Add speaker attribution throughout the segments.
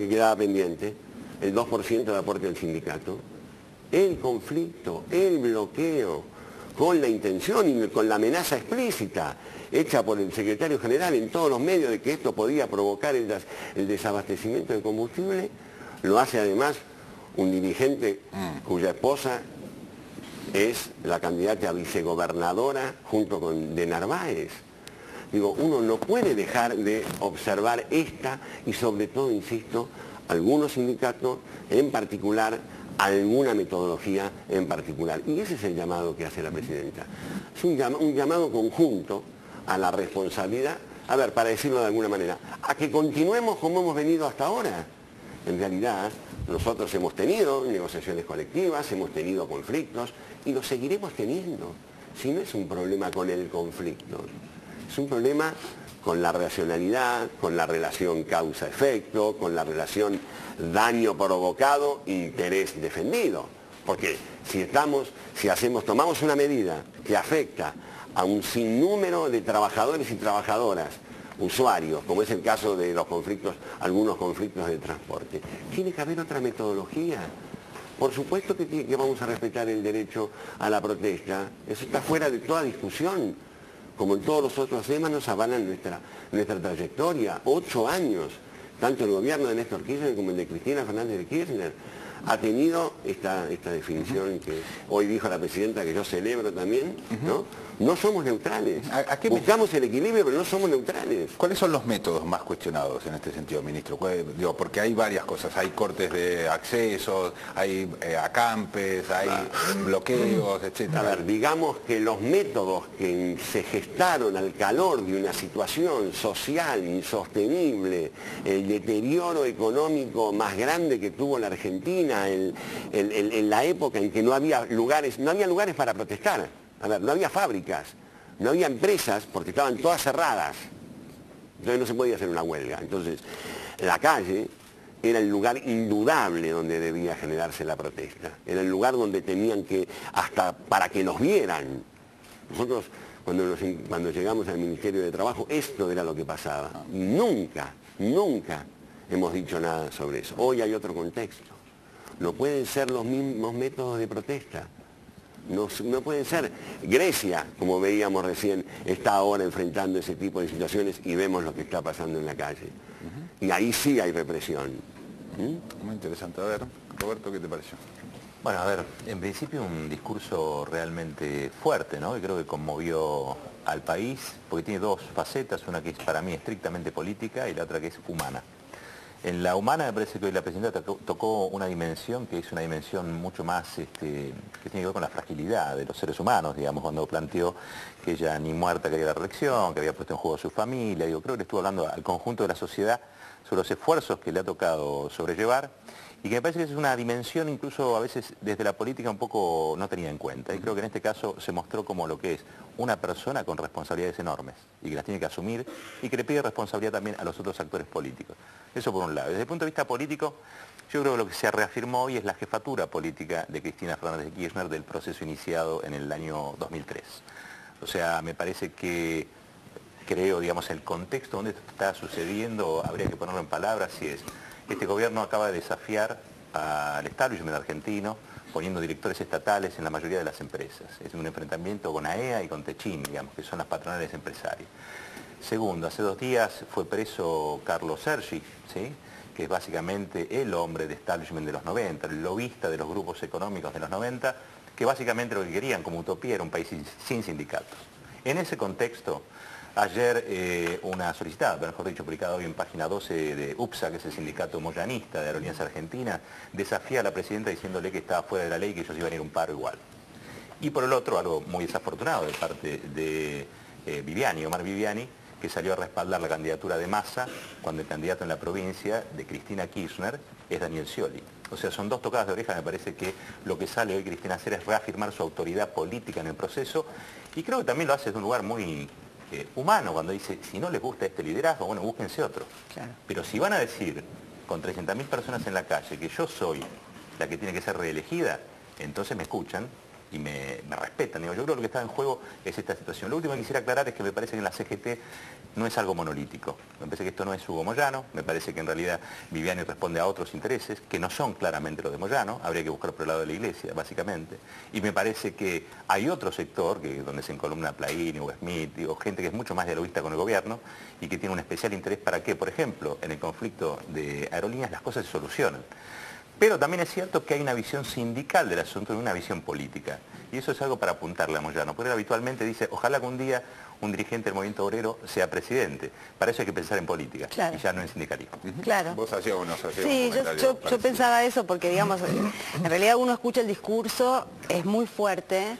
Speaker 1: que quedaba pendiente, el 2% de aporte del sindicato, el conflicto, el bloqueo, con la intención y con la amenaza explícita hecha por el secretario general en todos los medios de que esto podía provocar el desabastecimiento de combustible, lo hace además un dirigente cuya esposa es la candidata a vicegobernadora junto con de Narváez. Digo, uno no puede dejar de observar esta y sobre todo, insisto, algunos sindicatos en particular, alguna metodología en particular. Y ese es el llamado que hace la presidenta. Es un llamado conjunto a la responsabilidad, a ver, para decirlo de alguna manera, a que continuemos como hemos venido hasta ahora. En realidad, nosotros hemos tenido negociaciones colectivas, hemos tenido conflictos y los seguiremos teniendo. Si no es un problema con el conflicto, es un problema con la racionalidad, con la relación causa-efecto, con la relación daño provocado, interés defendido. Porque si tomamos una medida que afecta a un sinnúmero de trabajadores y trabajadoras, usuarios, como es el caso de los conflictos, algunos conflictos de transporte, tiene que haber otra metodología. Por supuesto que vamos a respetar el derecho a la protesta, eso está fuera de toda discusión. Como en todos los otros temas nos avalan nuestra trayectoria, 8 años, tanto el gobierno de Néstor Kirchner como el de Cristina Fernández de Kirchner, ha tenido esta definición que hoy dijo la presidenta, que yo celebro también, ¿no? No somos neutrales. Buscamos el equilibrio, pero no somos neutrales.
Speaker 2: ¿Cuáles son los métodos más cuestionados en este sentido, ministro? Digo, porque hay varias cosas, hay cortes de accesos, hay acampes, hay bloqueos, etc.
Speaker 1: A ver, digamos que los métodos que se gestaron al calor de una situación social insostenible, el deterioro económico más grande que tuvo la Argentina en la época en que no había lugares para protestar. A ver, no había fábricas, no había empresas porque estaban todas cerradas. Entonces no se podía hacer una huelga. Entonces, la calle era el lugar indudable donde debía generarse la protesta. Era el lugar donde tenían que, hasta para que los vieran. Nosotros, cuando llegamos al Ministerio de Trabajo, esto era lo que pasaba. Nunca hemos dicho nada sobre eso. Hoy hay otro contexto. No pueden ser los mismos métodos de protesta. No pueden ser. Grecia, como veíamos recién, está ahora enfrentando ese tipo de situaciones y vemos lo que está pasando en la calle. Y ahí sí hay represión.
Speaker 2: Muy interesante. A ver, Roberto, ¿qué te pareció?
Speaker 3: Bueno, a ver, en principio un discurso realmente fuerte, ¿no? Y creo que conmovió al país, porque tiene dos facetas, una que es para mí estrictamente política y la otra que es humana. En la humana me parece que hoy la presidenta tocó una dimensión que es una dimensión mucho más que tiene que ver con la fragilidad de los seres humanos, digamos, cuando planteó que ella ni muerta quería la reelección, que había puesto en juego a su familia. Digo, creo que le estuvo hablando al conjunto de la sociedad sobre los esfuerzos que le ha tocado sobrellevar y que me parece que es una dimensión incluso a veces desde la política un poco no tenida en cuenta. Y creo que en este caso se mostró como lo que es una persona con responsabilidades enormes y que las tiene que asumir y que le pide responsabilidad también a los otros actores políticos. Eso por un lado. Desde el punto de vista político, yo creo que lo que se reafirmó hoy es la jefatura política de Cristina Fernández de Kirchner del proceso iniciado en el año 2003. O sea, me parece que, creo, digamos, el contexto donde esto está sucediendo, habría que ponerlo en palabras, si es, este gobierno acaba de desafiar al establishment argentino, poniendo directores estatales en la mayoría de las empresas. Es un enfrentamiento con AEA y con Techin, digamos, que son las patronales empresarias. Segundo, hace 2 días fue preso Carlos Sergi, ¿sí?, que es básicamente el hombre de establishment de los 90, el lobista de los grupos económicos de los 90, que básicamente lo que querían como utopía era un país sin sindicatos. En ese contexto, ayer una solicitada, mejor dicho, publicada hoy en página 12 de UPSA, que es el sindicato moyanista de Aerolíneas Argentinas, desafía a la presidenta diciéndole que estaba fuera de la ley y que ellos iban a ir a un paro igual. Y por el otro, algo muy desafortunado de parte de Viviani, Omar Viviani, que salió a respaldar la candidatura de Massa cuando el candidato en la provincia de Cristina Kirchner es Daniel Scioli. O sea, son dos tocadas de oreja. Me parece que lo que sale hoy Cristina a hacer es reafirmar su autoridad política en el proceso y creo que también lo hace desde un lugar muy humano cuando dice, si no les gusta este liderazgo, bueno, búsquense otro. Claro. Pero si van a decir con 300.000 personas en la calle que yo soy la que tiene que ser reelegida, entonces me escuchan y me respetan. Digo, yo creo que lo que está en juego es esta situación. Lo último que quisiera aclarar es que me parece que en la CGT no es algo monolítico. Me parece que esto no es Hugo Moyano, me parece que en realidad Viviani responde a otros intereses que no son claramente los de Moyano, habría que buscar por el lado de la Iglesia, básicamente. Y me parece que hay otro sector, donde se encolumna Plaini o Smith, o gente que es mucho más dialoguista con el gobierno y que tiene un especial interés para que, por ejemplo, en el conflicto de aerolíneas las cosas se solucionen. Pero también es cierto que hay una visión sindical del asunto y una visión política. Y eso es algo para apuntarle a Moyano, porque él habitualmente dice, ojalá que un día un dirigente del movimiento obrero sea presidente. Para eso hay que pensar en política,
Speaker 4: claro,
Speaker 3: y ya no en sindicalismo.
Speaker 4: Claro.
Speaker 2: ¿Vos hacías o no hacías
Speaker 4: Sí, yo pensaba eso porque, digamos, en realidad uno escucha el discurso, es muy fuerte,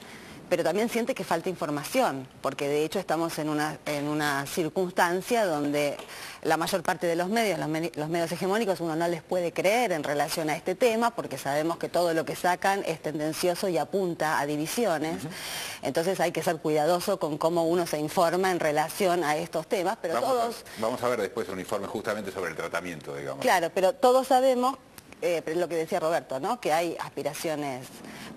Speaker 4: pero también siente que falta información, porque de hecho estamos en una circunstancia donde la mayor parte de los medios hegemónicos, uno no les puede creer en relación a este tema, porque sabemos que todo lo que sacan es tendencioso y apunta a divisiones. Entonces hay que ser cuidadoso con cómo uno se informa en relación a estos temas, pero
Speaker 2: vamos a ver después un informe justamente sobre el tratamiento, digamos.
Speaker 4: Claro, pero todos sabemos, lo que decía Roberto, ¿no?, que hay aspiraciones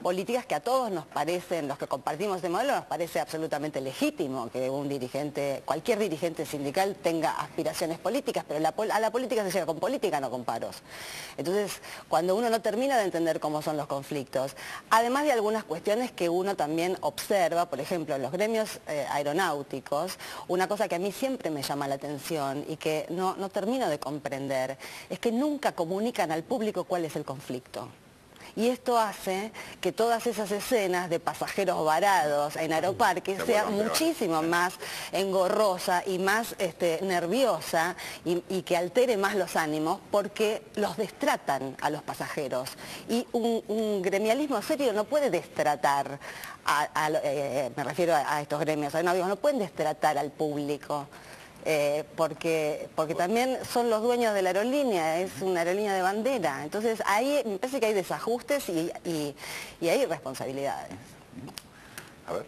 Speaker 4: políticas que a todos nos parecen, los que compartimos este modelo, nos parece absolutamente legítimo que un dirigente, cualquier dirigente sindical tenga aspiraciones políticas, pero a la política se llega con política, no con paros. Entonces, cuando uno no termina de entender cómo son los conflictos, además de algunas cuestiones que uno también observa, por ejemplo, en los gremios aeronáuticos, una cosa que a mí siempre me llama la atención y que no termino de comprender, es que nunca comunican al público cuál es el conflicto. Y esto hace que todas esas escenas de pasajeros varados en aeroparques sean muchísimo más engorrosa y más nerviosa y que altere más los ánimos porque los destratan a los pasajeros. Y un gremialismo serio no puede destratar, me refiero a estos gremios aeronáuticos, no pueden destratar al público. Porque también son los dueños de la aerolínea, es una aerolínea de bandera. Entonces ahí me parece que hay desajustes y hay responsabilidades.
Speaker 2: A ver.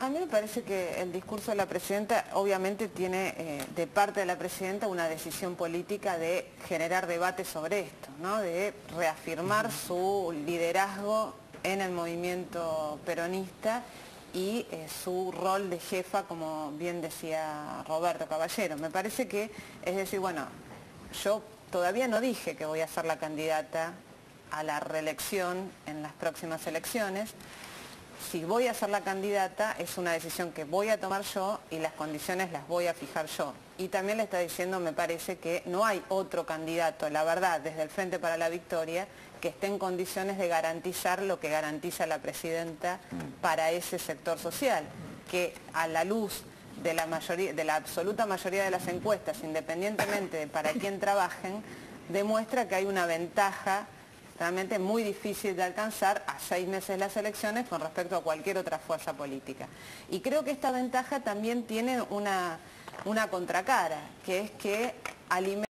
Speaker 5: A mí me parece que el discurso de la presidenta obviamente tiene de parte de la presidenta una decisión política de generar debate sobre esto, ¿no?, de reafirmar su liderazgo en el movimiento peronista y su rol de jefa, como bien decía Roberto Caballero. Me parece que, es decir, bueno, yo todavía no dije que voy a ser la candidata a la reelección en las próximas elecciones. Si voy a ser la candidata es una decisión que voy a tomar yo y las condiciones las voy a fijar yo. Y también le está diciendo, me parece, que no hay otro candidato, la verdad, desde el Frente para la Victoria, que esté en condiciones de garantizar lo que garantiza la presidenta para ese sector social, que a la luz de la absoluta mayoría de las encuestas, independientemente de para quién trabajen, demuestra que hay una ventaja realmente muy difícil de alcanzar a 6 meses de las elecciones con respecto a cualquier otra fuerza política. Y creo que esta ventaja también tiene una contracara, que es que alimenta